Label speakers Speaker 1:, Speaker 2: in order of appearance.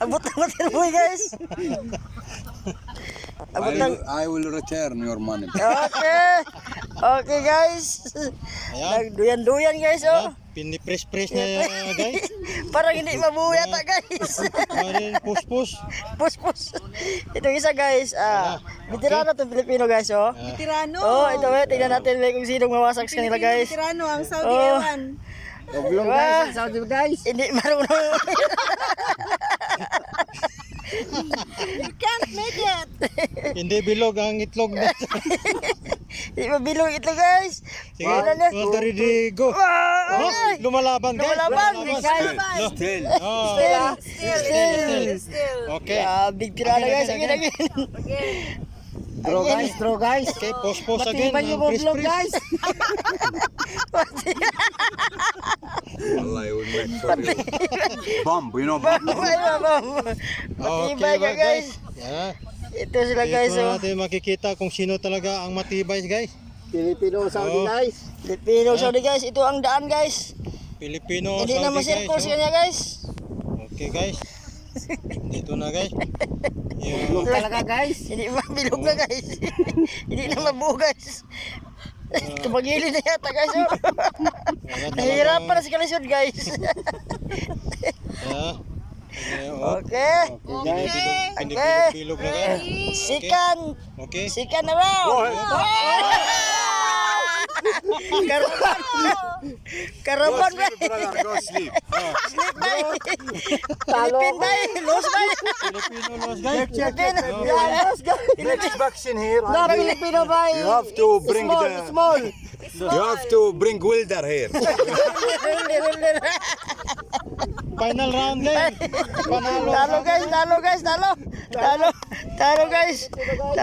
Speaker 1: Abot na boy guys. Abot na.
Speaker 2: I will return your money.
Speaker 1: Okay. Okay guys.
Speaker 3: Ayan.
Speaker 1: Nagduyan-duyan guys oh.
Speaker 3: Pinipress-press na guys.
Speaker 1: Parang hindi mabuhay ata guys.
Speaker 3: Marin push-push.
Speaker 1: Pus. Ito isa guys. Veterano tong Pilipino guys oh.
Speaker 4: Veterano.
Speaker 1: Oh, ito tingnan natin kung sino mawasak sa kanila guys.
Speaker 4: Veterano ang Saudi
Speaker 1: Oh.
Speaker 4: Ewan.
Speaker 1: Oblong guys, Saudi guys. Hindi marunong.
Speaker 4: You can't make it.
Speaker 3: Hindi bilog ang itlog na.
Speaker 1: Hindi mabilog ito guys.
Speaker 3: Sige,
Speaker 1: Wala na.
Speaker 3: ready, go. Oh, lumalaban guys.
Speaker 1: Lumalaban, guys.
Speaker 2: Still.
Speaker 3: Oh,
Speaker 4: Still.
Speaker 3: okay.
Speaker 1: Big tirada guys. Again. Draw guys.
Speaker 3: Okay, post again.
Speaker 1: Matibay yung oblong guys.
Speaker 2: Allah, I will make for you. Bomb, you know bomb.
Speaker 1: Matibay ka guys.
Speaker 3: Yeah.
Speaker 1: Ito sila guys
Speaker 3: Ito
Speaker 1: oh.
Speaker 3: natin makikita kung sino talaga ang matibay guys.
Speaker 1: Filipino
Speaker 3: Saudi,
Speaker 1: guys. Filipino Saudi guys. Ito ang daan guys.
Speaker 3: Filipino,
Speaker 1: Hindi na
Speaker 3: Saudi
Speaker 1: ma-circle
Speaker 3: guys.
Speaker 1: sa kanya guys.
Speaker 3: Okay guys. Dito na guys. Yeah.
Speaker 1: Talaga guys. Hindi mabilog na guys. Hindi na mabuo guys. Tumagili na yata guys. Oh. Nahihirapan na si Kalisod guys.
Speaker 3: Yeah. Oh.
Speaker 1: Okay.
Speaker 3: Hindi
Speaker 1: Okay.
Speaker 3: bilog na guys.
Speaker 1: Sikan.
Speaker 3: Okay.
Speaker 1: Sikan na raw. Karaban. Karaban ba?
Speaker 2: Brother, go sleep.
Speaker 1: Sleep ba? Philippine ba? Los ba?
Speaker 3: Filipino lost guys.
Speaker 1: Philippine. Los guys.
Speaker 2: Next vaccine here.
Speaker 1: No, Filipino ba?
Speaker 2: You have to bring
Speaker 1: Small.
Speaker 2: You have to bring welder here.
Speaker 3: Final round guys. Panalo.
Speaker 1: Talo guys. Talo guys.